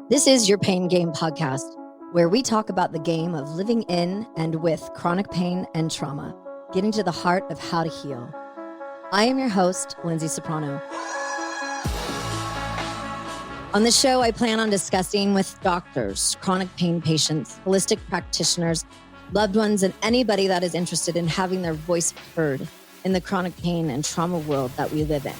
This is your Pain Game podcast, where we talk about the game of living in and with chronic pain and trauma, getting to the heart of how to heal. I am your host, Lyndsay Soprano. On this show, I plan on discussing with doctors, chronic pain patients, holistic practitioners, loved ones, and anybody that is interested in having their voice heard in the chronic pain and trauma world that we live in.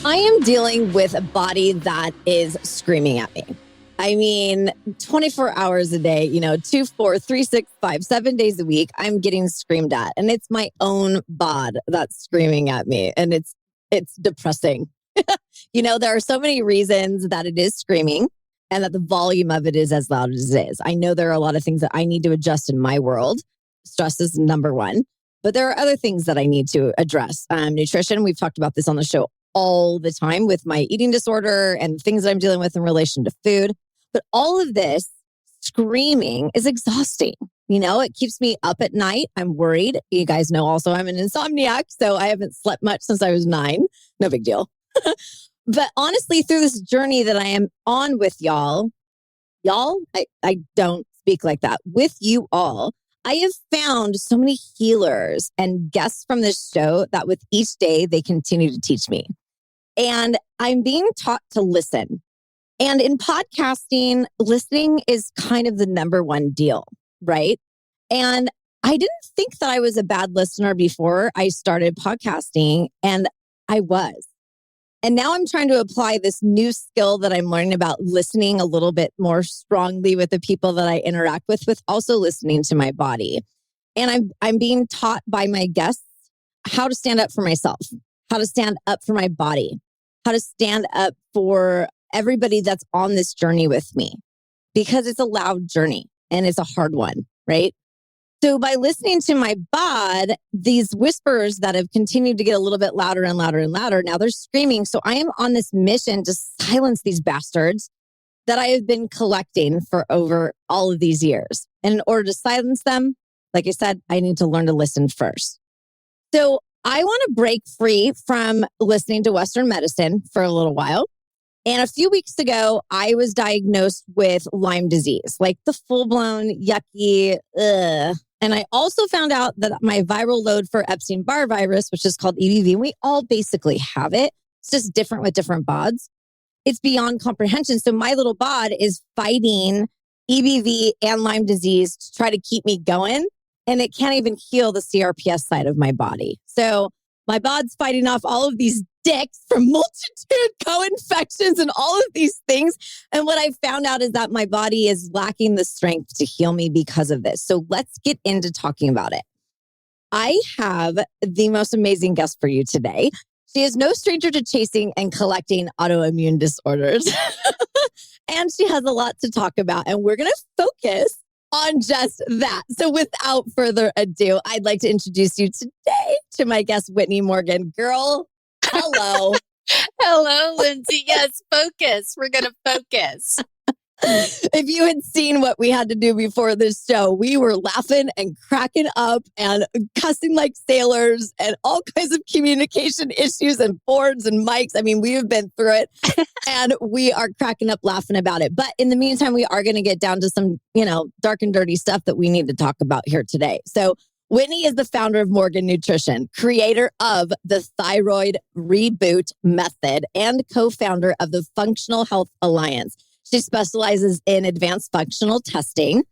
I am dealing with a body that is screaming at me. I mean, 24 hours a day, 2, 4, 3, 6, 5, 7 days a week, I'm getting screamed at. And it's my own bod that's screaming at me. And it's depressing. There are so many reasons that it is screaming and that the volume of it is as loud as it is. I know there are a lot of things that I need to adjust in my world. Stress is number one. But there are other things that I need to address. Nutrition, we've talked about this on the show all the time with my eating disorder and things that I'm dealing with in relation to food. But all of this screaming is exhausting. It keeps me up at night. I'm worried. You guys know also I'm an insomniac, so I haven't slept much since I was 9. No big deal. But honestly, through this journey that I am on with y'all, I don't speak like that, with you all, I have found so many healers and guests from this show that with each day, they continue to teach me. And I'm being taught to listen. And in podcasting, listening is kind of the number one deal, right? And I didn't think that I was a bad listener before I started podcasting, and I was. And now I'm trying to apply this new skill that I'm learning about listening a little bit more strongly with the people that I interact with also listening to my body. And I'm being taught by my guests how to stand up for myself, how to stand up for my body, how to stand up for everybody that's on this journey with me, because it's a loud journey and it's a hard one, right? So by listening to my bod, these whispers that have continued to get a little bit louder and louder and louder, now they're screaming. So I am on this mission to silence these bastards that I have been collecting for over all of these years. And in order to silence them, like I said, I need to learn to listen first. So I want to break free from listening to Western medicine for a little while. And a few weeks ago, I was diagnosed with Lyme disease, like the full-blown yucky, ugh. And I also found out that my viral load for Epstein-Barr virus, which is called EBV, we all basically have it. It's just different with different bods. It's beyond comprehension. So my little bod is fighting EBV and Lyme disease to try to keep me going. And it can't even heal the CRPS side of my body. So my bod's fighting off all of these dicks from multitude co-infections and all of these things. And what I found out is that my body is lacking the strength to heal me because of this. So let's get into talking about it. I have the most amazing guest for you today. She is no stranger to chasing and collecting autoimmune disorders. And she has a lot to talk about. And we're going to focus on just that. So without further ado, I'd like to introduce you today to my guest, Whitney Morgan. Girl, hello. Hello, Lyndsay. Yes, focus. We're going to focus. If you had seen what we had to do before this show, we were laughing and cracking up and cussing like sailors and all kinds of communication issues and boards and mics. I mean, we have been through it and we are cracking up laughing about it. But in the meantime, we are going to get down to some, dark and dirty stuff that we need to talk about here today. So Whitney is the founder of Morgan Nutrition, creator of the Thyroid Reboot Method, and co-founder of the Functional Health Alliance. She specializes in advanced functional testing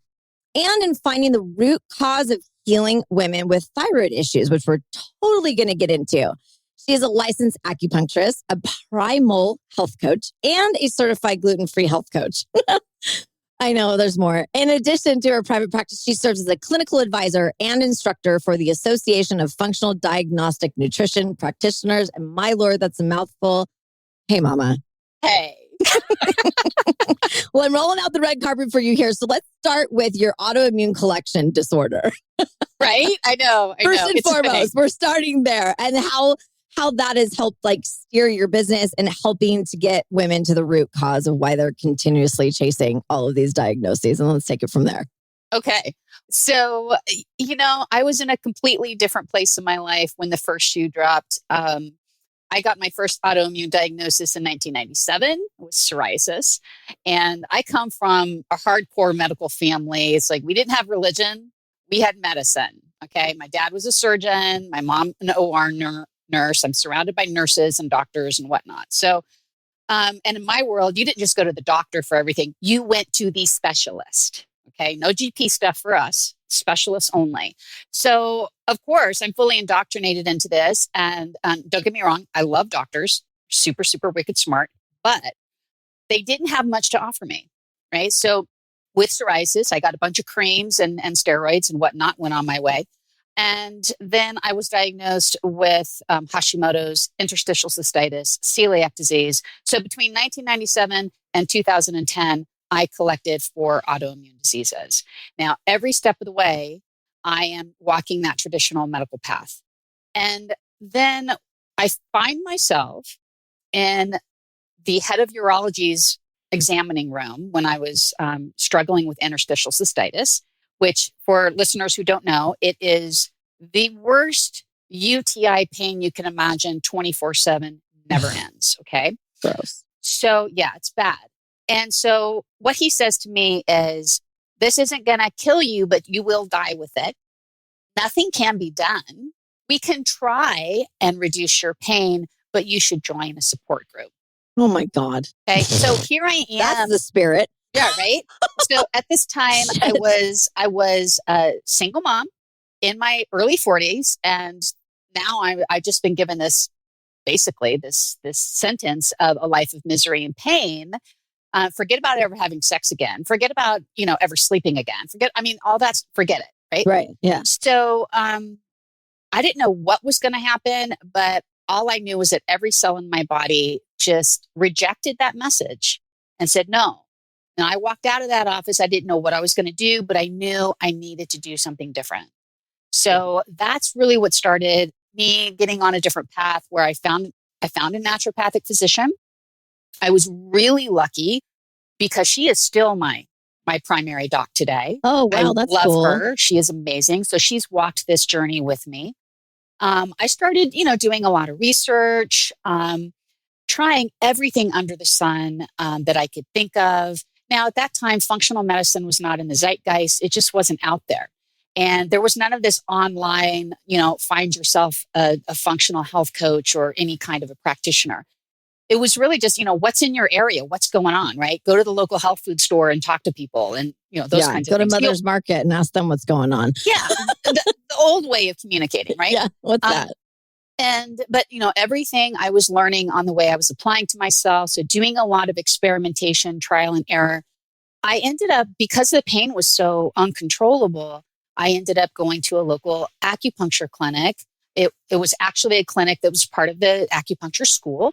and in finding the root cause of healing women with thyroid issues, which we're totally going to get into. She is a licensed acupuncturist, a primal health coach, and a certified gluten-free health coach. I know there's more. In addition to her private practice, she serves as a clinical advisor and instructor for the Association of Functional Diagnostic Nutrition Practitioners. And my Lord, that's a mouthful. Hey, mama. Hey. Well, I'm rolling out the red carpet for you here. So let's start with your autoimmune collection disorder. Right? I know. First and foremost, we're starting there, and how that has helped steer your business and helping to get women to the root cause of why they're continuously chasing all of these diagnoses. And let's take it from there. Okay. So, I was in a completely different place in my life when the first shoe dropped. I got my first autoimmune diagnosis in 1997 with psoriasis. And I come from a hardcore medical family. It's like we didn't have religion, we had medicine. Okay. My dad was a surgeon, my mom, an OR nurse. I'm surrounded by nurses and doctors and whatnot. So, and in my world, you didn't just go to the doctor for everything, you went to the specialist. Okay. No GP stuff for us, specialists only. So, of course, I'm fully indoctrinated into this. And don't get me wrong, I love doctors, super, super wicked smart, but they didn't have much to offer me. Right. So, with psoriasis, I got a bunch of creams and steroids and whatnot, went on my way. And then I was diagnosed with Hashimoto's, interstitial cystitis, celiac disease. So between 1997 and 2010, I collected for autoimmune diseases. Now, every step of the way, I am walking that traditional medical path. And then I find myself in the head of urology's examining room when I was struggling with interstitial cystitis, which for listeners who don't know, it is the worst UTI pain you can imagine 24/7, never ends. Okay. Gross. So yeah, it's bad. And so what he says to me is, this isn't going to kill you, but you will die with it. Nothing can be done. We can try and reduce your pain, but you should join a support group. Oh my God. Okay. So here I am. That's the spirit. Yeah. Right. So at this time, I was a single mom in my early 40s. And now I've just been given this, basically this sentence of a life of misery and pain. Forget about ever having sex again. Forget about, ever sleeping again. All that's, forget it. Right. Right. Yeah. So, I didn't know what was going to happen, but all I knew was that every cell in my body just rejected that message and said no. And I walked out of that office. I didn't know what I was going to do, but I knew I needed to do something different. So that's really what started me getting on a different path, where I found a naturopathic physician. I was really lucky because she is still my primary doc today. Oh, wow. That's cool. I love her. She is amazing. So she's walked this journey with me. I started, doing a lot of research, trying everything under the sun that I could think of. Now, at that time, functional medicine was not in the zeitgeist. It just wasn't out there. And there was none of this online, find yourself a functional health coach or any kind of a practitioner. It was really just, what's in your area? What's going on, right? Go to the local health food store and talk to people and, those kinds of things. Go to Mother's Market and ask them what's going on. Yeah. the old way of communicating, right? Yeah. What's that? But everything I was learning on the way I was applying to myself. So doing a lot of experimentation, trial and error. I ended up, because the pain was so uncontrollable, I ended up going to a local acupuncture clinic. It was actually a clinic that was part of the acupuncture school.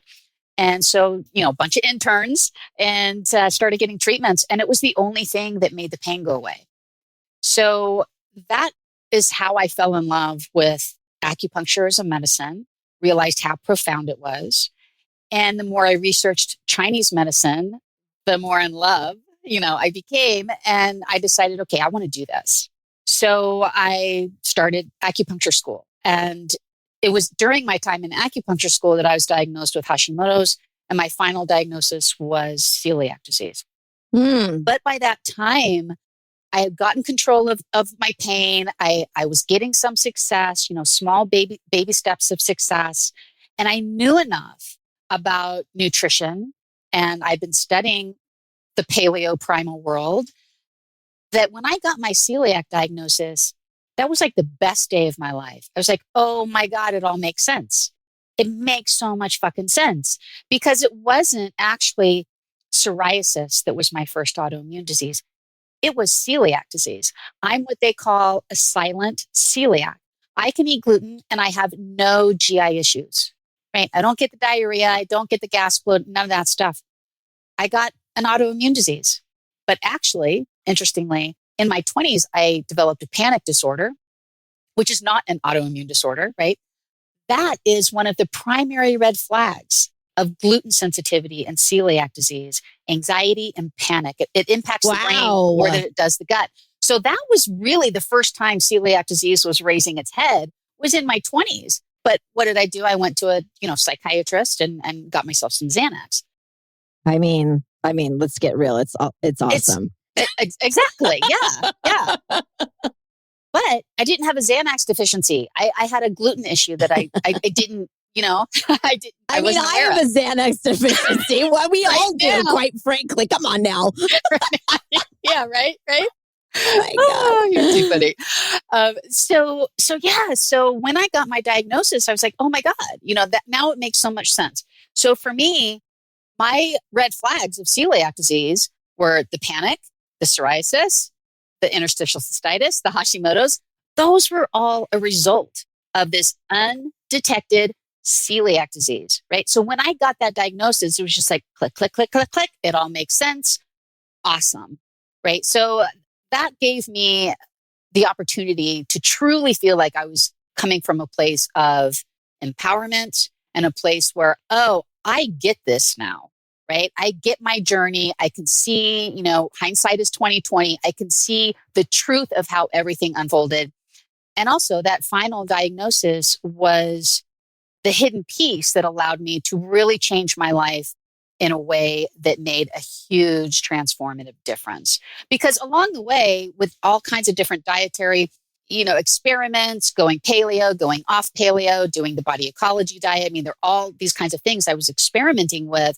And so, a bunch of interns, and started getting treatments. And it was the only thing that made the pain go away. So that is how I fell in love with acupuncture as a medicine, realized how profound it was. And the more I researched Chinese medicine, the more in love, I became. And I decided, okay, I want to do this. So I started acupuncture school. And it was during my time in acupuncture school that I was diagnosed with Hashimoto's, and my final diagnosis was celiac disease. But by that time, I had gotten control of my pain. I was getting some success, small baby steps of success. And I knew enough about nutrition, and I'd been studying the paleo primal world, that when I got my celiac diagnosis, that was like the best day of my life. I was like, oh my God, it all makes sense. It makes so much fucking sense, because it wasn't actually psoriasis that was my first autoimmune disease. It was celiac disease. I'm what they call a silent celiac. I can eat gluten and I have no GI issues, right? I don't get the diarrhea. I don't get the gas bloat, none of that stuff. I got an autoimmune disease. But actually, interestingly, in my 20s, I developed a panic disorder, which is not an autoimmune disorder, right? That is one of the primary red flags of gluten sensitivity and celiac disease: anxiety and panic. It impacts the brain more than it does the gut. So that was really the first time celiac disease was raising its head, was in my 20s. But what did I do? I went to a, psychiatrist and got myself some Xanax. I mean, let's get real. It's awesome. Exactly. Yeah. Yeah. But I didn't have a Xanax deficiency. I had a gluten issue that I didn't, I didn't. I have a Xanax deficiency. Well, we all do, quite frankly. Come on now. Yeah, right. Oh my God. You're too funny. So when I got my diagnosis, I was like, oh my God, that now it makes so much sense. So for me, my red flags of celiac disease were the panic, the psoriasis, the interstitial cystitis, the Hashimoto's. Those were all a result of this undetected celiac disease, right? So when I got that diagnosis, it was just like click, click, click, click, click. It all makes sense. Awesome, right? So that gave me the opportunity to truly feel like I was coming from a place of empowerment and a place where, oh, I get this now, right? I get my journey. I can see, hindsight is 2020. I can see the truth of how everything unfolded. And also that final diagnosis was the hidden piece that allowed me to really change my life in a way that made a huge transformative difference. Because along the way, with all kinds of different dietary, experiments, going paleo, going off paleo, doing the body ecology diet. There are all these kinds of things I was experimenting with.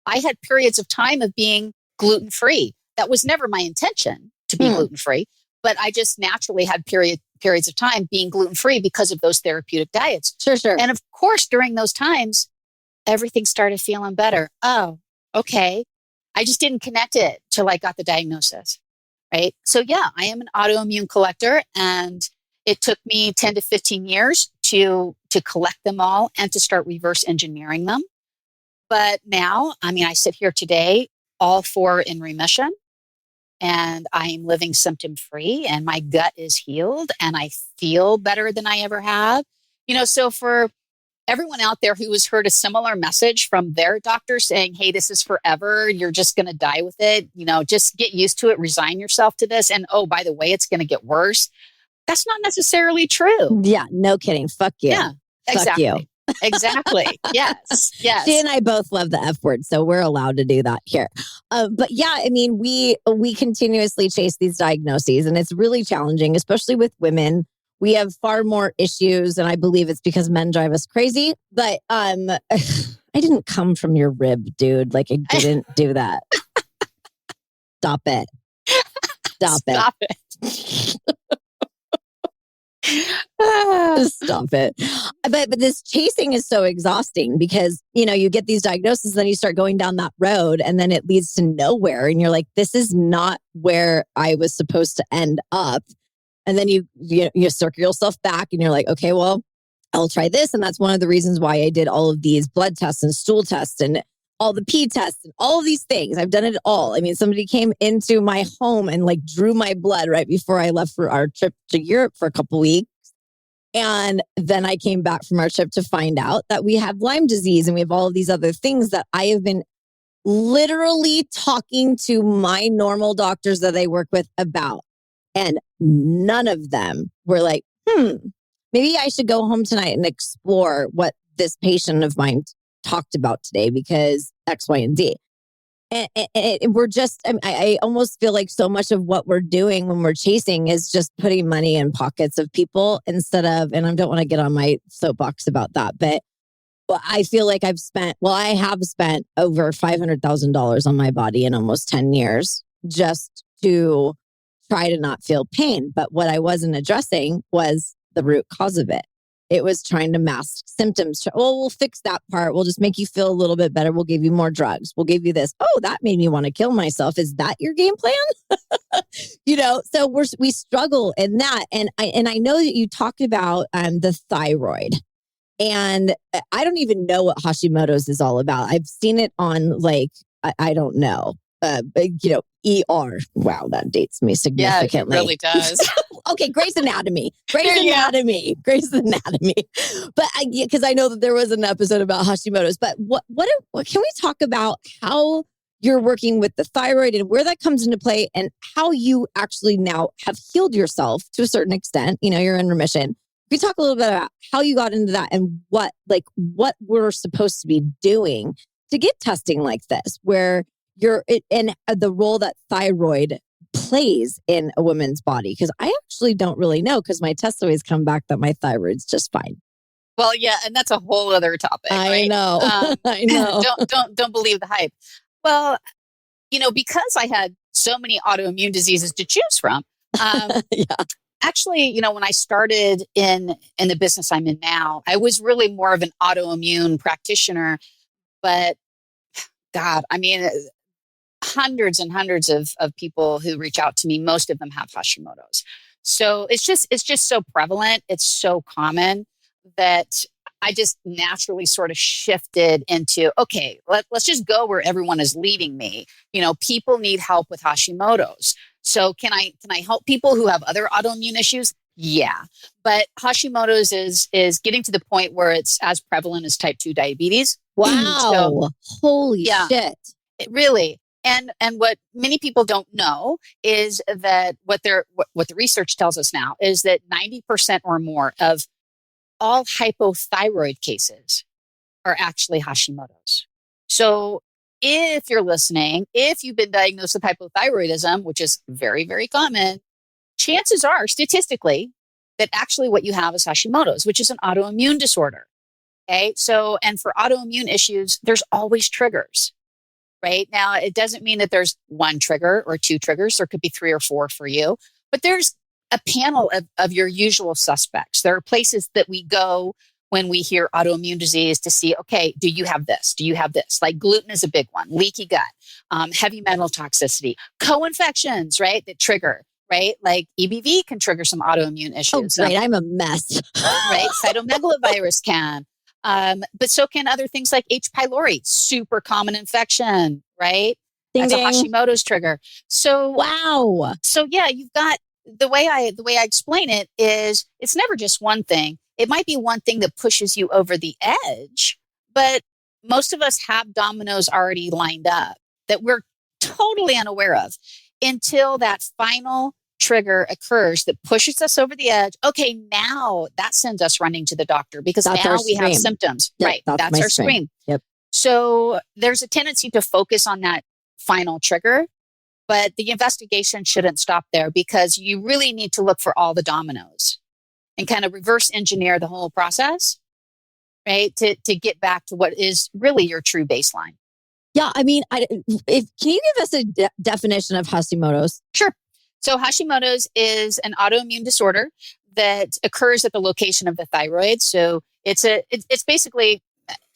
I had periods of time of being gluten-free. That was never my intention to be gluten-free, but I just naturally had periods of time being gluten-free because of those therapeutic diets. Sure. And of course, during those times, everything started feeling better. Oh, okay. I just didn't connect it till I got the diagnosis, right? So yeah, I am an autoimmune collector, and it took me 10 to 15 years to collect them all and to start reverse engineering them. But now, I sit here today, all 4 in remission, and I'm living symptom-free, and my gut is healed, and I feel better than I ever have. So for everyone out there who has heard a similar message from their doctor saying, hey, this is forever, you're just going to die with it, just get used to it, resign yourself to this. And oh, by the way, it's going to get worse. That's not necessarily true. Yeah, no kidding. Fuck you. Yeah, exactly. Fuck you. Exactly. Yes. She and I both love the F word, so we're allowed to do that here. But yeah, we continuously chase these diagnoses, and it's really challenging, especially with women. We have far more issues, and I believe it's because men drive us crazy. But I didn't come from your rib, dude. Like, I didn't do that. Stop it. Stop it. Stop it. But this chasing is so exhausting because, you get these diagnoses, then you start going down that road, and then it leads to nowhere. And you're like, this is not where I was supposed to end up. And then you circle yourself back and you're like, okay, well, I'll try this. And that's one of the reasons why I did all of these blood tests and stool tests and all the pee tests and all of these things. I've done it all. Somebody came into my home and drew my blood right before I left for our trip to Europe for a couple weeks. And then I came back from our trip to find out that we have Lyme disease and we have all of these other things that I have been literally talking to my normal doctors that I work with about. And none of them were like, maybe I should go home tonight and explore what this patient of mine talked about today because X, Y, and Z. And we're just, I almost feel like so much of what we're doing when we're chasing is just putting money in pockets of people instead of, and I don't want to get on my soapbox about that, but I feel like I have spent over $500,000 on my body in almost 10 years just to try to not feel pain. But what I wasn't addressing was the root cause of it. It was trying to mask symptoms. We'll fix that part. We'll just make you feel a little bit better. We'll give you more drugs. We'll give you this. Oh, that made me want to kill myself. Is that your game plan? So we struggle in that. And I know that you talked about the thyroid. And I don't even know what Hashimoto's is all about. I've seen it on I don't know. ER. Wow, that dates me significantly. Yeah, it really does. Okay, Grey's Anatomy. Grey's Anatomy. But because I know that there was an episode about Hashimoto's. But what can we talk about how you're working with the thyroid and where that comes into play and how you actually now have healed yourself to a certain extent. You're in remission. We talk a little bit about how you got into that and what we're supposed to be doing to get testing like this, where and the role that thyroid plays in a woman's body. Because I actually don't really know, because my tests always come back that my thyroid's just fine. Well, yeah, and that's a whole other topic. I know. I know. Don't believe the hype. Well, because I had so many autoimmune diseases to choose from. Yeah. Actually, when I started in the business I'm in now, I was really more of an autoimmune practitioner. But God, I mean, hundreds and hundreds of people who reach out to me, most of them have Hashimoto's. So it's just so prevalent. It's so common that I just naturally sort of shifted into, okay, let's just go where everyone is leading me. People need help with Hashimoto's. So can I help people who have other autoimmune issues? Yeah. But Hashimoto's is getting to the point where it's as prevalent as type 2 diabetes. Wow. Holy shit. It really. And what many people don't know is that what the research tells us now is that 90% or more of all hypothyroid cases are actually Hashimoto's. So if you're listening, if you've been diagnosed with hypothyroidism, which is very, very common, chances are statistically that actually what you have is Hashimoto's, which is an autoimmune disorder. Okay. So, and for autoimmune issues, there's always triggers, right? Now, it doesn't mean that there's one trigger or two triggers. There could be 3 or 4 for you, but there's a panel of your usual suspects. There are places that we go when we hear autoimmune disease to see, okay, do you have this? Do you have this? Like gluten is a big one, leaky gut, heavy metal toxicity, co-infections, right? That trigger, right? Like EBV can trigger some autoimmune issues. Oh, great. I'm a mess. Right? Cytomegalovirus can. But so can other things like H. pylori, super common infection, right? Ding, That's ding. a Hashimoto's trigger. So, wow. So yeah, you've got the way I explain it is it's never just one thing. It might be one thing that pushes you over the edge, but most of us have dominoes already lined up that we're totally unaware of until that final trigger occurs that pushes us over the edge. Okay, now that sends us running to the doctor because that's now we scream. Have symptoms. Yep, right. That's our scream. Yep. So there's a tendency to focus on that final trigger, but the investigation shouldn't stop there because you really need to look for all the dominoes and kind of reverse engineer the whole process, right? To get back to what is really your true baseline. Yeah. I mean, can you give us a definition of Hashimoto's? Sure. So Hashimoto's is an autoimmune disorder that occurs at the location of the thyroid. So it's basically,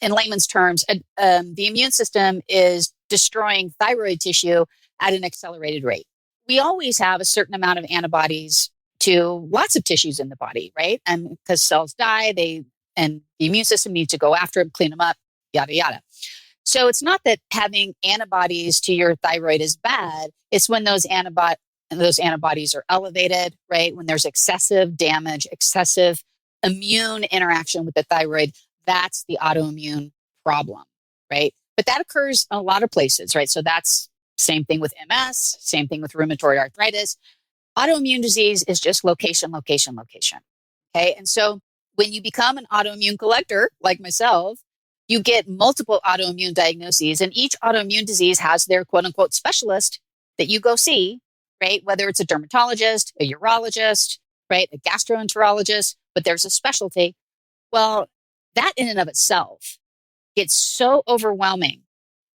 in layman's terms, the immune system is destroying thyroid tissue at an accelerated rate. We always have a certain amount of antibodies to lots of tissues in the body, right? And because cells die, and the immune system needs to go after them, clean them up, yada, yada. So it's not that having antibodies to your thyroid is bad. It's when those antibodies are elevated, right? When there's excessive damage, excessive immune interaction with the thyroid, that's the autoimmune problem, right? But that occurs in a lot of places, right? So that's same thing with MS, same thing with rheumatoid arthritis. Autoimmune disease is just location, location, location. Okay. And so when you become an autoimmune collector, like myself, you get multiple autoimmune diagnoses, and each autoimmune disease has their quote unquote specialist that you go see, right? Whether it's a dermatologist, a urologist, right? A gastroenterologist, but there's a specialty. Well, that in and of itself gets so overwhelming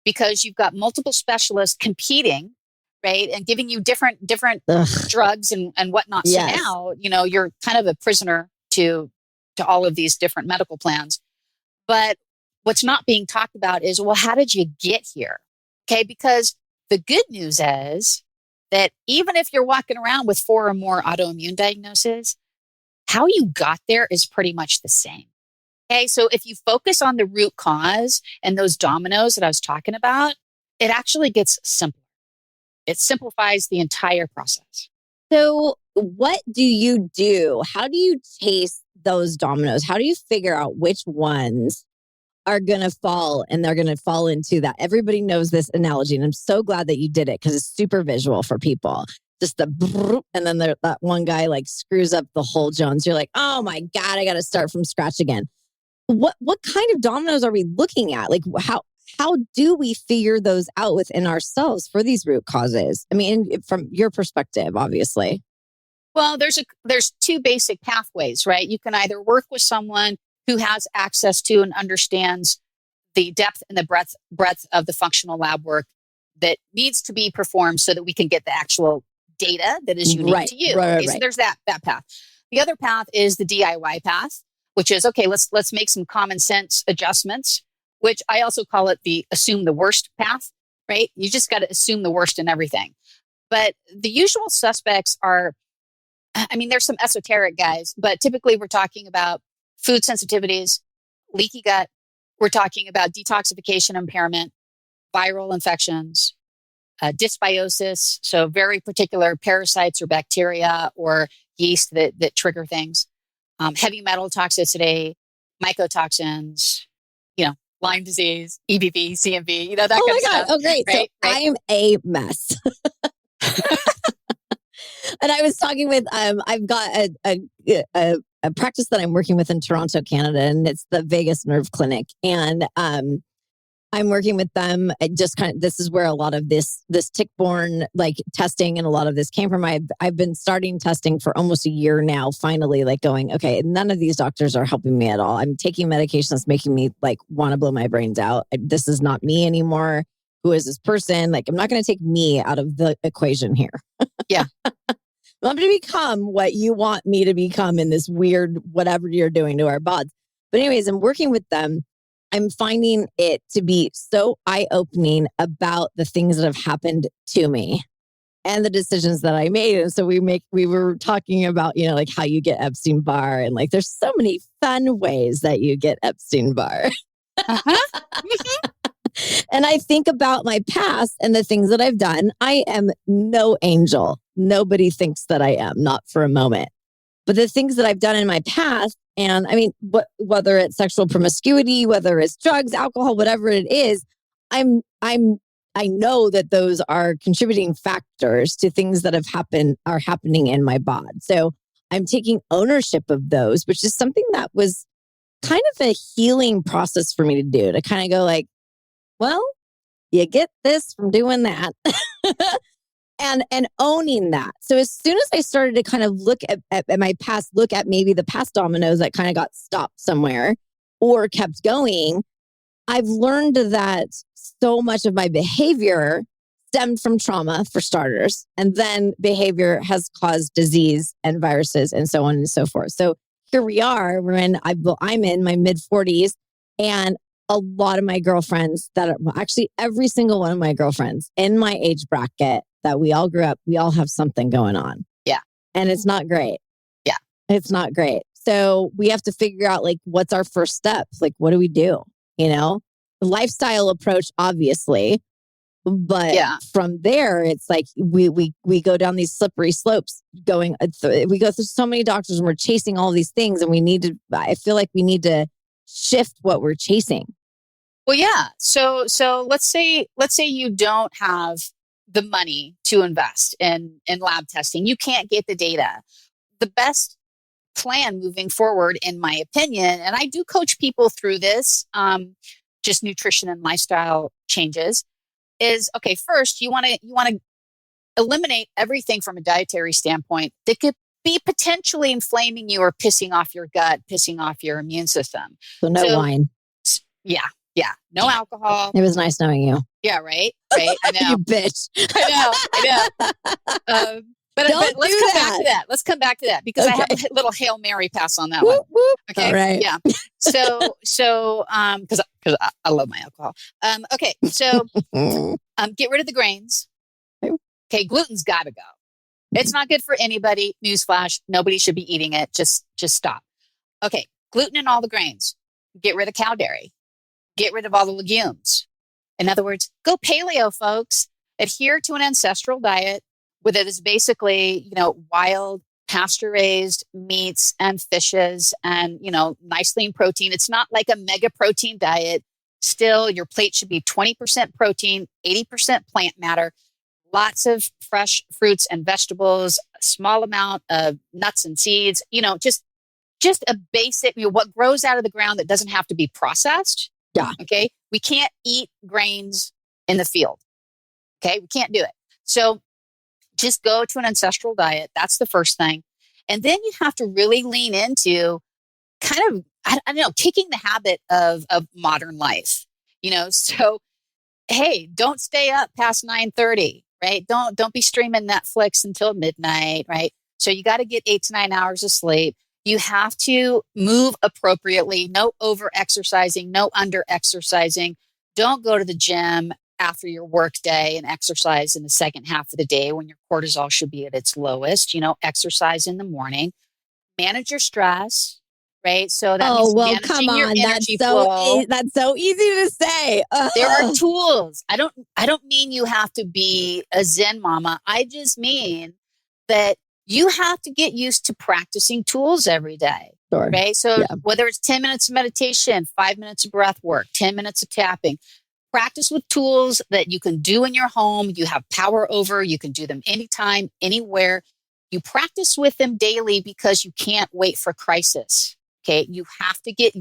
because you've got multiple specialists competing, right? And giving you different drugs and whatnot. Yes. So now, you're kind of a prisoner to all of these different medical plans. But what's not being talked about is, well, how did you get here? Okay. Because the good news is that even if you're walking around with 4 or more autoimmune diagnoses, how you got there is pretty much the same. Okay. So if you focus on the root cause and those dominoes that I was talking about, it actually gets simpler. It simplifies the entire process. So what do you do? How do you taste those dominoes? How do you figure out which ones are going to fall, and they're going to fall into that. Everybody knows this analogy. And I'm so glad that you did it because it's super visual for people. Just the brrr, and then that one guy like screws up the whole Jones. You're like, oh my God, I got to start from scratch again. What kind of dominoes are we looking at? Like how do we figure those out within ourselves for these root causes? I mean, from your perspective, obviously. Well, there's two basic pathways, right? You can either work with someone who has access to and understands the depth and the breadth of the functional lab work that needs to be performed so that we can get the actual data that is unique to you. Right. So there's that path. The other path is the DIY path, which is, okay, let's make some common sense adjustments, which I also call it the assume the worst path, right? You just got to assume the worst in everything. But the usual suspects are, I mean, there's some esoteric guys, but typically we're talking about food sensitivities, leaky gut. We're talking about detoxification impairment, viral infections, dysbiosis. So very particular parasites or bacteria or yeast that trigger things, heavy metal toxicity, mycotoxins, Lyme disease, EBV, CMV, that kind of stuff. Oh, great. Right? So I am a mess. And I was talking with, I've got a practice that I'm working with in Toronto, Canada, and it's the Vagus Nerve Clinic. And I'm working with them. This is where a lot of this tick-borne like testing and a lot of this came from. I've been starting testing for almost a year now, finally, like going, okay, none of these doctors are helping me at all. I'm taking medication that's making me like want to blow my brains out. This is not me anymore. Who is this person? Like, I'm not going to take me out of the equation here. Yeah. I'm going to become what you want me to become in this weird, whatever you're doing to our bods. But anyways, I'm working with them. I'm finding it to be so eye-opening about the things that have happened to me and the decisions that I made. And so we were talking about, like how you get Epstein-Barr, and like, there's so many fun ways that you get Epstein-Barr. And I think about my past and the things that I've done. I am no angel. Nobody thinks that I am, not for a moment. But the things that I've done in my past, and I mean, whether it's sexual promiscuity, whether it's drugs, alcohol, whatever it is, I know that those are contributing factors to things that are happening in my bod. So I'm taking ownership of those, which is something that was kind of a healing process for me to do, to kind of go like, well, you get this from doing that. And owning that. So as soon as I started to kind of look at my past, look at maybe the past dominoes that kind of got stopped somewhere or kept going, I've learned that so much of my behavior stemmed from trauma, for starters. And then behavior has caused disease and viruses and so on and so forth. So here we are, I'm in my mid 40s, and a lot of my girlfriends actually every single one of my girlfriends in my age bracket that we all grew up, we all have something going on. Yeah. And it's not great. Yeah. It's not great. So we have to figure out like, what's our first step? Like, what do we do? The lifestyle approach, obviously. But from there, it's like we go down these slippery slopes we go through so many doctors and we're chasing all these things, and I feel like we need to shift what we're chasing. Well, yeah. So let's say you don't have the money to invest in lab testing. You can't get the data. The best plan moving forward, in my opinion, and I do coach people through this, just nutrition and lifestyle changes, is okay. First, you want to eliminate everything from a dietary standpoint that could be potentially inflaming you or pissing off your gut, pissing off your immune system. So no wine. Yeah. No alcohol. It was nice knowing you. Yeah, right. I know. You bitch. I know. But let's come back to that because I have a little Hail Mary pass on that one. Okay. All right. Yeah. So because I love my alcohol. Okay. So get rid of the grains. Okay. Gluten's got to go. It's not good for anybody. Newsflash. Nobody should be eating it. Just stop. Okay. Gluten in all the grains. Get rid of cow dairy. Get rid of all the legumes. In other words, go paleo, folks. Adhere to an ancestral diet where it is basically, wild pasture raised meats and fishes and, nice lean protein. It's not like a mega protein diet. Still, your plate should be 20% protein, 80% plant matter, lots of fresh fruits and vegetables, a small amount of nuts and seeds, just a basic, what grows out of the ground that doesn't have to be processed. Yeah. Okay. We can't eat grains in the field. Okay. We can't do it. So just go to an ancestral diet. That's the first thing. And then you have to really lean into kind of, I don't know, kicking the habit of modern life, so, hey, don't stay up past 9:30, right? Don't be streaming Netflix until midnight, right? So you got to get 8 to 9 hours of sleep. You have to move appropriately, no over exercising, no under exercising. Don't go to the gym after your work day and exercise in the second half of the day when your cortisol should be at its lowest. Exercise in the morning, manage your stress, right? So that means managing your energy flow. That's so easy to say. There are tools. I don't mean you have to be a Zen mama. I just mean that you have to get used to practicing tools every day. Sure. Right. So whether it's 10 minutes of meditation, 5 minutes of breath work, 10 minutes of tapping, practice with tools that you can do in your home. You have power over. You can do them anytime, anywhere. You practice with them daily because you can't wait for crisis. Okay. You have to get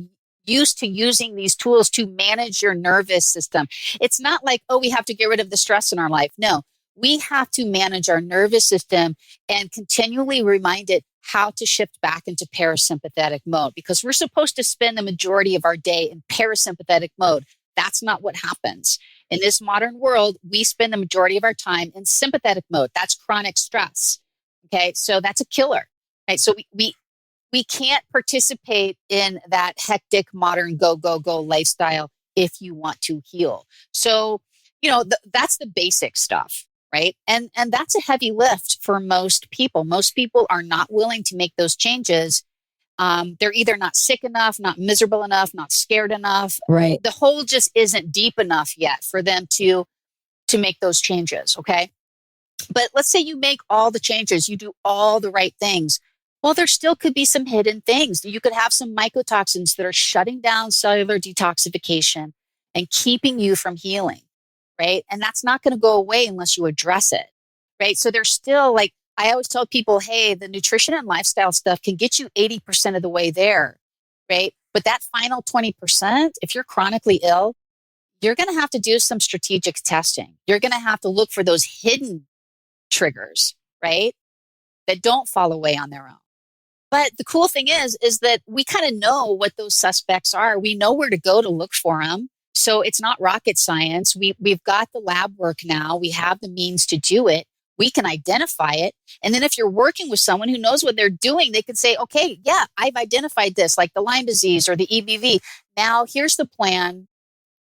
used to using these tools to manage your nervous system. It's not like, oh, we have to get rid of the stress in our life. No, we have to manage our nervous system and continually remind it how to shift back into parasympathetic mode, because we're supposed to spend the majority of our day in parasympathetic mode. That's not what happens. In this modern world, we spend the majority of our time in sympathetic mode. That's chronic stress. Okay. So that's a killer, right? So we can't participate in that hectic modern go, go, go lifestyle if you want to heal. So, that's the basic stuff, right? And that's a heavy lift for most people. Most people are not willing to make those changes. They're either not sick enough, not miserable enough, not scared enough. Right. The hole just isn't deep enough yet for them to make those changes. Okay. But let's say you make all the changes, you do all the right things. Well, there still could be some hidden things. You could have some mycotoxins that are shutting down cellular detoxification and keeping you from healing, right? And that's not going to go away unless you address it, right? So there's still, like, I always tell people, hey, the nutrition and lifestyle stuff can get you 80% of the way there, right? But that final 20%, if you're chronically ill, you're going to have to do some strategic testing. You're going to have to look for those hidden triggers, right? That don't fall away on their own. But the cool thing is that we kind of know what those suspects are. We know where to go to look for them. So it's not rocket science. We've got the lab work now. We have the means to do it. We can identify it. And then if you're working with someone who knows what they're doing, they can say, okay, yeah, I've identified this, like the Lyme disease or the EBV. Now here's the plan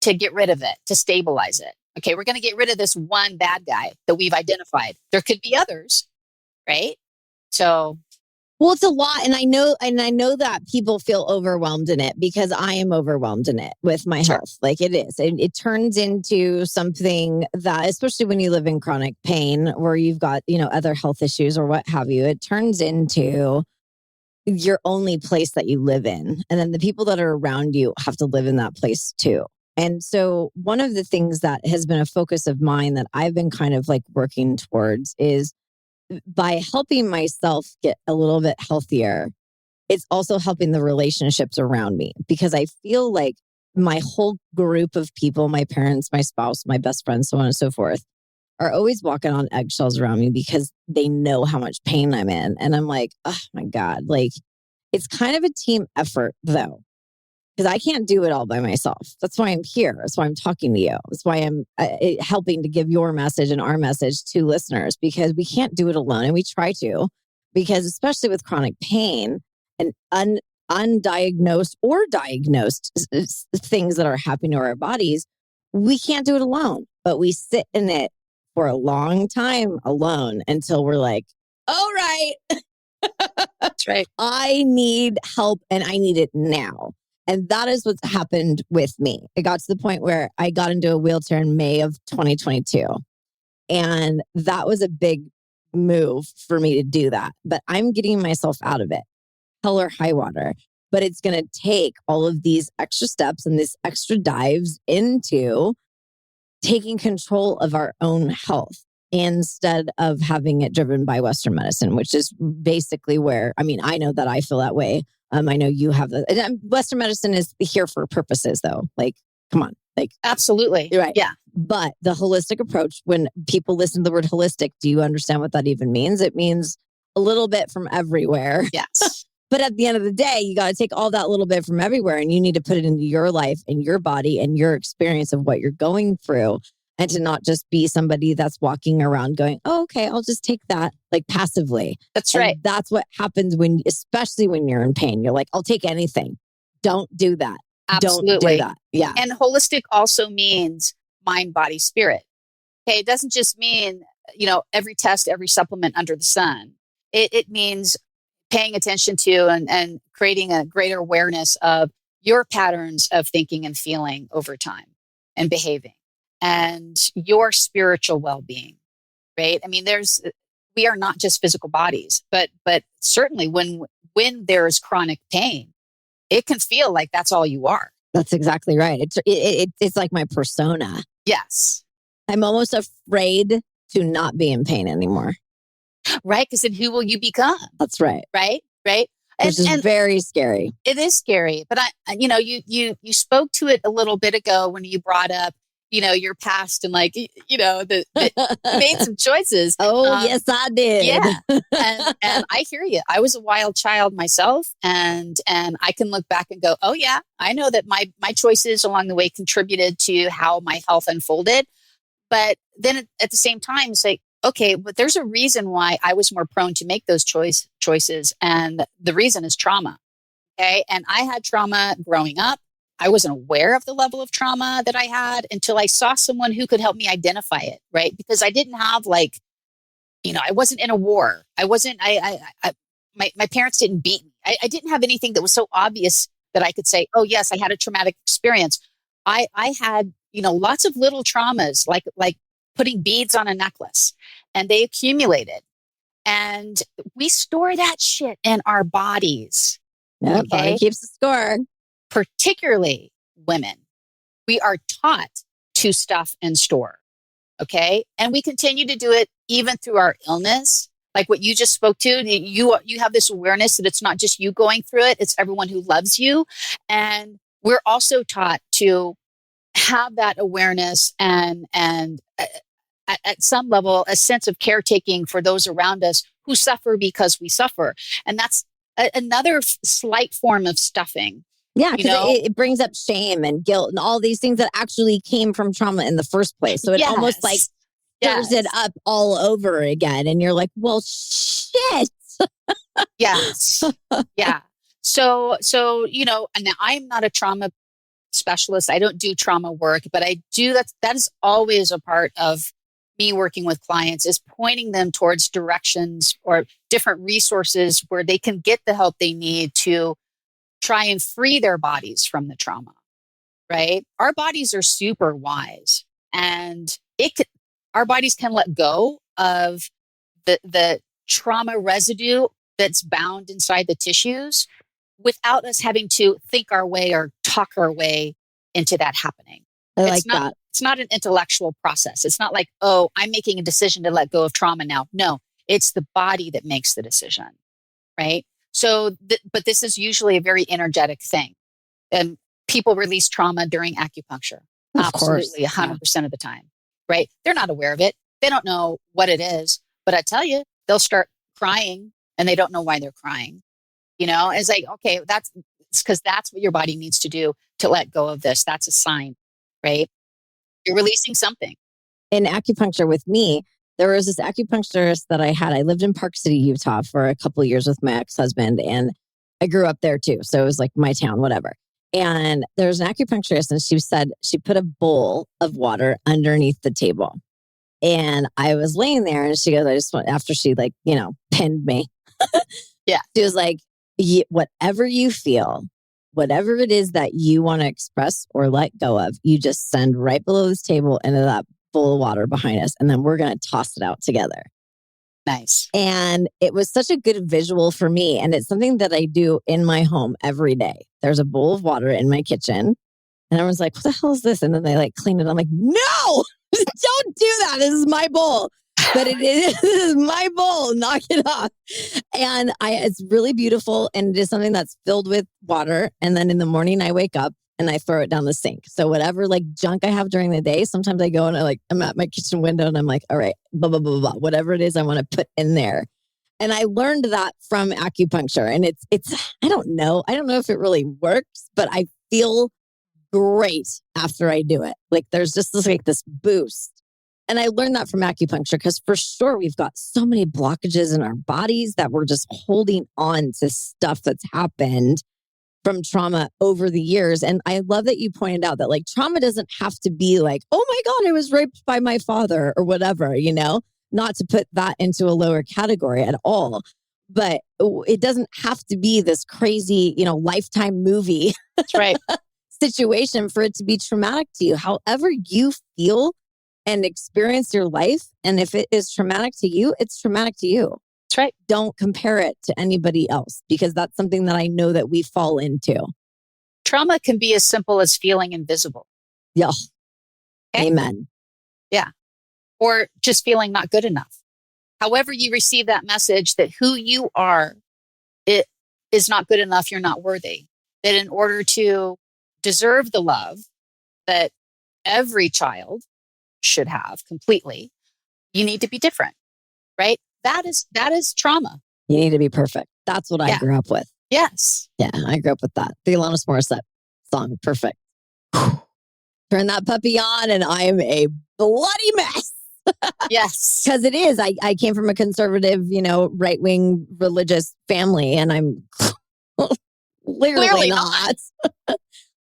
to get rid of it, to stabilize it. Okay, we're going to get rid of this one bad guy that we've identified. There could be others, right? So, well, it's a lot. And I know that people feel overwhelmed in it because I am overwhelmed in it with my health. Like it is. It turns into something that, especially when you live in chronic pain where you've got, other health issues or what have you, it turns into your only place that you live in. And then the people that are around you have to live in that place too. And so one of the things that has been a focus of mine that I've been kind of like working towards is by helping myself get a little bit healthier, it's also helping the relationships around me, because I feel like my whole group of people, my parents, my spouse, my best friends, so on and so forth, are always walking on eggshells around me because they know how much pain I'm in. And I'm like, oh my God, like it's kind of a team effort though, because I can't do it all by myself. That's why I'm here. That's why I'm talking to you. That's why I'm helping to give your message and our message to listeners, because we can't do it alone. And we try to, because especially with chronic pain and undiagnosed or diagnosed things that are happening to our bodies, we can't do it alone. But we sit in it for a long time alone until we're like, all right. That's right. I need help and I need it now. And that is what's happened with me. It got to the point where I got into a wheelchair in May of 2022. And that was a big move for me to do that, but I'm getting myself out of it, hell or high water. But it's going to take all of these extra steps and these extra dives into taking control of our own health instead of having it driven by Western medicine, which is basically where, I mean, I know that I feel that way. I know you have Western medicine is here for purposes though. Like, come on, like absolutely. right. Yeah. But the holistic approach, when people listen to the word holistic, do you understand what that even means? It means a little bit from everywhere. Yes. But at the end of the day, you got to take all that little bit from everywhere and you need to put it into your life and your body and your experience of what you're going through, and to not just be somebody that's walking around going, oh, okay, I'll just take that like passively. That's and right. That's what happens especially when you're in pain. You're like, I'll take anything. Don't do that. Absolutely. Don't do that. Yeah. And holistic also means mind, body, spirit. Okay. It doesn't just mean, every test, every supplement under the sun. It means paying attention to and creating a greater awareness of your patterns of thinking and feeling over time and behaving, and your spiritual well-being, right? I mean, we are not just physical bodies, but certainly when there's chronic pain, it can feel like that's all you are. That's exactly right. It's like my persona. Yes. I'm almost afraid to not be in pain anymore. Right. Because then who will you become? That's right. Right. Which is very scary. It is scary. But you spoke to it a little bit ago when you brought up, your past and like, made some choices. Oh, yes, I did. Yeah. And I hear you. I was a wild child myself. And I can look back and go, oh yeah, I know that my choices along the way contributed to how my health unfolded. But then at the same time, it's like, okay, but there's a reason why I was more prone to make those choices. And the reason is trauma. Okay. And I had trauma growing up. I wasn't aware of the level of trauma that I had until I saw someone who could help me identify it. Right. Because I didn't have I wasn't in a war. I wasn't, my parents didn't beat me. I didn't have anything that was so obvious that I could say, oh yes, I had a traumatic experience. I had, lots of little traumas, like putting beads on a necklace, and they accumulated. And we store that shit in our bodies. Yeah, body keeps the score. Particularly women. We are taught to stuff and store. Okay. And we continue to do it even through our illness. Like what you just spoke to, you have this awareness that it's not just you going through it, it's everyone who loves you. And we're also taught to have that awareness and at some level, a sense of caretaking for those around us who suffer because we suffer. And that's another slight form of stuffing. Yeah, because it brings up shame and guilt and all these things that actually came from trauma in the first place. So it almost like stirs it up all over again. And you're like, well, shit. Yes. Yeah. So, and I'm not a trauma specialist. I don't do trauma work, but I do, that is always a part of me working with clients, is pointing them towards directions or different resources where they can get the help they need to try and free their bodies from the trauma, right? Our bodies are super wise, and our bodies can let go of the trauma residue that's bound inside the tissues without us having to think our way or talk our way into that happening. That. It's not an intellectual process. It's not like, oh, I'm making a decision to let go of trauma now. No, it's the body that makes the decision, right? So, but this is usually a very energetic thing. And people release trauma during acupuncture. Of Absolutely, course. 100% of the time, right? They're not aware of it. They don't know what it is. But I tell you, they'll start crying and they don't know why they're crying. It's like, okay, it's because that's what your body needs to do to let go of this. That's a sign, right? You're releasing something. In acupuncture with me, there was this acupuncturist that I had. I lived in Park City, Utah for a couple of years with my ex-husband, and I grew up there too. So it was like my town, whatever. And there was an acupuncturist, and she said she put a bowl of water underneath the table. And I was laying there, and she goes, after she pinned me. Yeah. She was like, whatever you feel, whatever it is that you want to express or let go of, you just send right below this table into that bowl of water behind us. And then we're going to toss it out together. Nice. And it was such a good visual for me. And it's something that I do in my home every day. There's a bowl of water in my kitchen. And everyone's like, what the hell is this? And then they like clean it. I'm like, no, don't do that. This is my bowl. But this is my bowl. Knock it off. And it's really beautiful. And it is something that's filled with water. And then in the morning I wake up and I throw it down the sink. So whatever like junk I have during the day, sometimes I go and I'm at my kitchen window and I'm like, all right, blah, blah, blah, blah, whatever it is I want to put in there. And I learned that from acupuncture. And it's, I don't know if it really works, but I feel great after I do it. Like there's just this boost. And I learned that from acupuncture because for sure we've got so many blockages in our bodies that we're just holding on to stuff that's happened from trauma over the years. And I love that you pointed out that like trauma doesn't have to be like, oh my God, I was raped by my father or whatever, not to put that into a lower category at all. But it doesn't have to be this crazy, Lifetime movie. That's right. Situation for it to be traumatic to you. However you feel and experience your life. And if it is traumatic to you, it's traumatic to you. That's right. Don't compare it to anybody else because that's something that I know that we fall into. Trauma can be as simple as feeling invisible. Yeah. Okay? Amen. Yeah. Or just feeling not good enough. However you receive that message that who you are, it is not good enough, you're not worthy. That in order to deserve the love that every child should have completely, you need to be different, right? That is trauma. You need to be perfect. That's what I grew up with. Yes. Yeah, I grew up with that. The Alanis Morissette song, perfect. Turn that puppy on and I am a bloody mess. Yes. Because it is. I came from a conservative, right-wing religious family and I'm clearly not.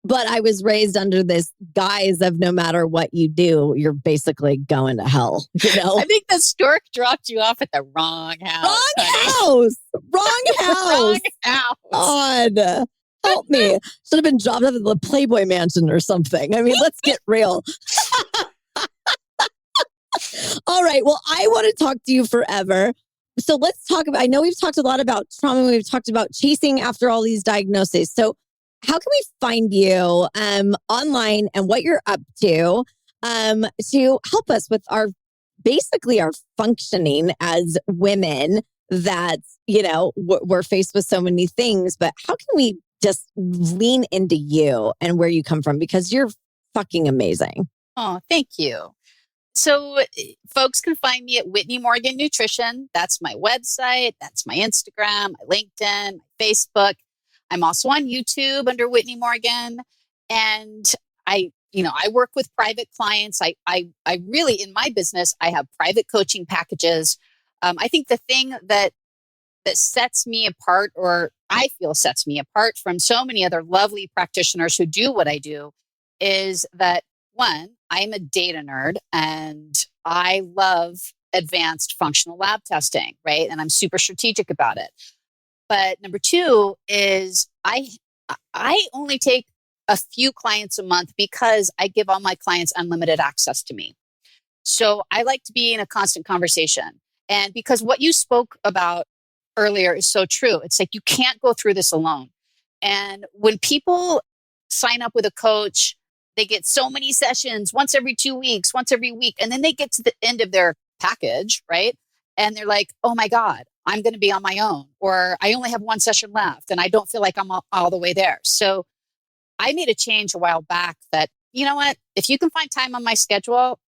But I was raised under this guise of no matter what you do, you're basically going to hell. I think the stork dropped you off at the wrong house. Wrong house. God, help me. Should have been dropped off at the Playboy Mansion or something. I mean, let's get real. All right. Well, I want to talk to you forever. So let's talk about, I know we've talked a lot about trauma. We've talked about chasing after all these diagnoses. So how can we find you online and what you're up to help us with basically our functioning as women that, we're faced with so many things, but how can we just lean into you and where you come from? Because you're fucking amazing. Oh, thank you. So folks can find me at Whitney Morgan Nutrition. That's my website. That's my Instagram, my LinkedIn, my Facebook. I'm also on YouTube under Whitney Morgan. And I work with private clients. I really, in my business, I have private coaching packages. I think the thing that sets me apart, or I feel sets me apart from so many other lovely practitioners who do what I do, is that one, I'm a data nerd and I love advanced functional lab testing, right? And I'm super strategic about it. But number two is I only take a few clients a month because I give all my clients unlimited access to me. So I like to be in a constant conversation. And because what you spoke about earlier is so true. It's like you can't go through this alone. And when people sign up with a coach, they get so many sessions once every 2 weeks, once every week. And then they get to the end of their package, right? And they're like, oh my God, I'm going to be on my own, or I only have one session left and I don't feel like I'm all the way there. So I made a change a while back that, you know what, if you can find time on my schedule,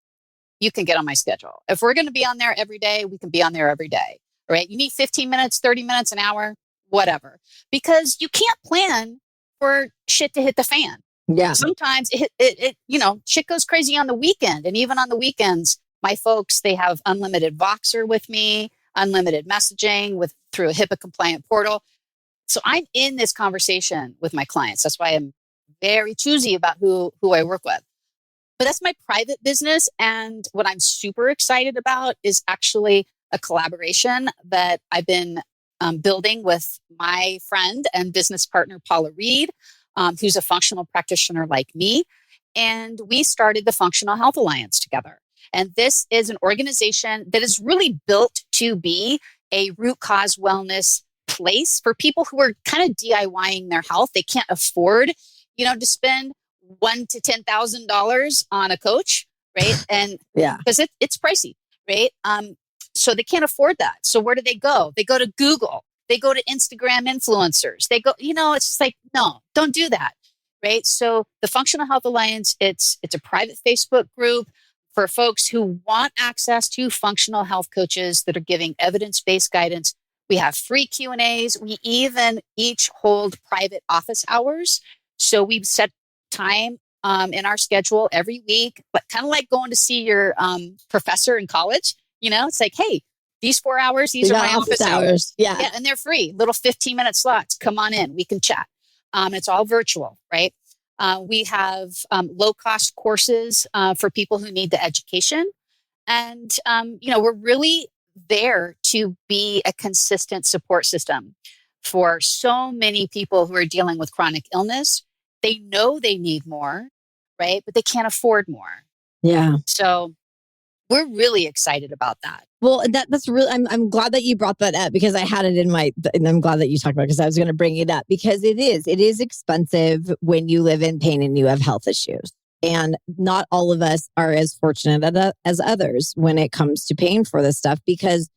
you can get on my schedule. If we're going to be on there every day, we can be on there every day, right? You need 15 minutes, 30 minutes, an hour, whatever, because you can't plan for shit to hit the fan. Yeah. Sometimes it shit goes crazy on the weekend. And even on the weekends, my folks, they have unlimited Voxer with me, unlimited messaging through a HIPAA compliant portal. So I'm in this conversation with my clients. That's why I'm very choosy about who I work with. But that's my private business. And what I'm super excited about is actually a collaboration that I've been building with my friend and business partner, Paula Reed, who's a functional practitioner like me. And we started the Functional Health Alliance together. And this is an organization that is really built to be a root cause wellness place for people who are kind of DIYing their health. They can't afford, to spend $1,000 to $10,000 on a coach, right? And because it's pricey, right? So they can't afford that. So where do they go? They go to Google. They go to Instagram influencers. They go, it's just like, no, don't do that, right? So the Functional Health Alliance, it's a private Facebook group for folks who want access to functional health coaches that are giving evidence-based guidance. We have free Q&As. We even each hold private office hours. So we've set time in our schedule every week, but kind of like going to see your professor in college. It's like, hey, these 4 hours, these are my office hours. Yeah. And they're free, little 15-minute slots. Come on in. We can chat. It's all virtual, right? We have low-cost courses for people who need the education. And, we're really there to be a consistent support system for so many people who are dealing with chronic illness. They know they need more, right? But they can't afford more. Yeah. So we're really excited about that. Well, that's really, I'm glad that you brought that up because I had it and I'm glad that you talked about it because I was going to bring it up because it is expensive when you live in pain and you have health issues. And not all of us are as fortunate as others when it comes to paying for this stuff because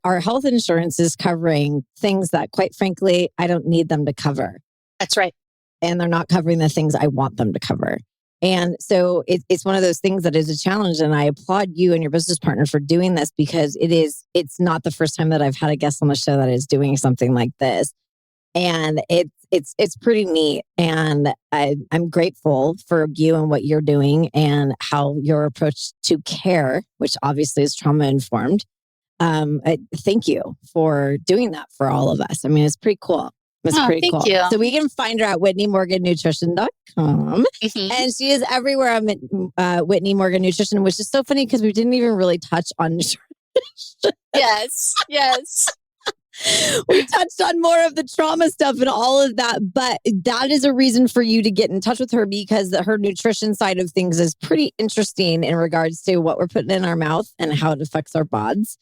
our health insurance is covering things that, quite frankly, I don't need them to cover. That's right. And they're not covering the things I want them to cover. And so it's one of those things that is a challenge. And I applaud you and your business partner for doing this because it's not the first time that I've had a guest on the show that is doing something like this. And it's pretty neat. And I'm grateful for you and what you're doing and how your approach to care, which obviously is trauma informed. Thank you for doing that for all of us. I mean, it's pretty cool. It's pretty cool. You. So we can find her at WhitneyMorganNutrition.com. Mm-hmm. And she is everywhere on Whitney Morgan Nutrition, which is so funny because we didn't even really touch on nutrition. Yes. We touched on more of the trauma stuff and all of that, but that is a reason for you to get in touch with her because her nutrition side of things is pretty interesting in regards to what we're putting in our mouth and how it affects our bods.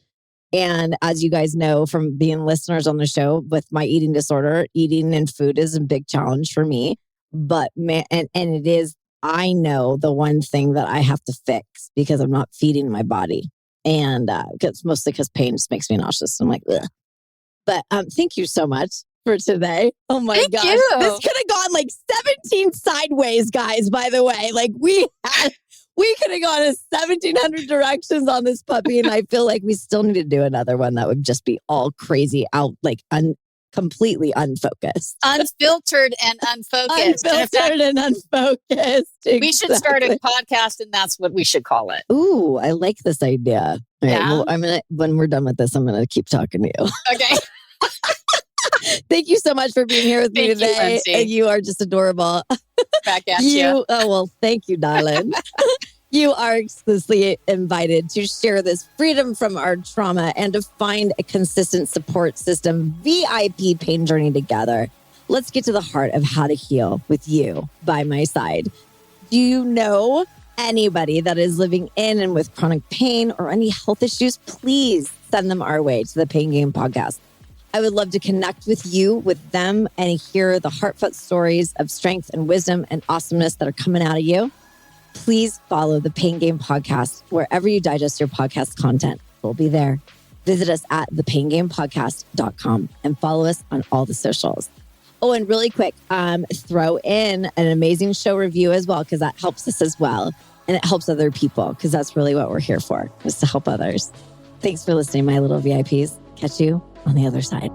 And as you guys know from being listeners on the show, with my eating disorder, eating and food is a big challenge for me. But and it is, I know the one thing that I have to fix because I'm not feeding my body. And mostly because pain just makes me nauseous. I'm like, ugh. But thank you so much for today. Oh my gosh. This could have gone like 17 sideways, guys, by the way. Like we could have gone 1,700 directions on this puppy. And I feel like we still need to do another one that would just be all crazy out, like completely unfocused. Unfiltered and unfocused. Unfiltered and unfocused. Exactly. We should start a podcast and that's what we should call it. Ooh, I like this idea. Yeah. Right, well, when we're done with this, I'm going to keep talking to you. Okay. Thank you so much for being here with me today. You are just adorable. Back at you. Oh, well, thank you, darling. You are exclusively invited to share this freedom from our trauma and to find a consistent support system, VIP pain journey together. Let's get to the heart of how to heal with you by my side. Do you know anybody that is living in and with chronic pain or any health issues? Please send them our way to the Pain Game Podcast. I would love to connect with you, with them, and hear the heartfelt stories of strength and wisdom and awesomeness that are coming out of you. Please follow the Pain Game Podcast wherever you digest your podcast content. We'll be there. Visit us at thepaingamepodcast.com and follow us on all the socials. Oh, and really quick, throw in an amazing show review as well, because that helps us as well. And it helps other people, because that's really what we're here for, is to help others. Thanks for listening, my little VIPs. Catch you on the other side.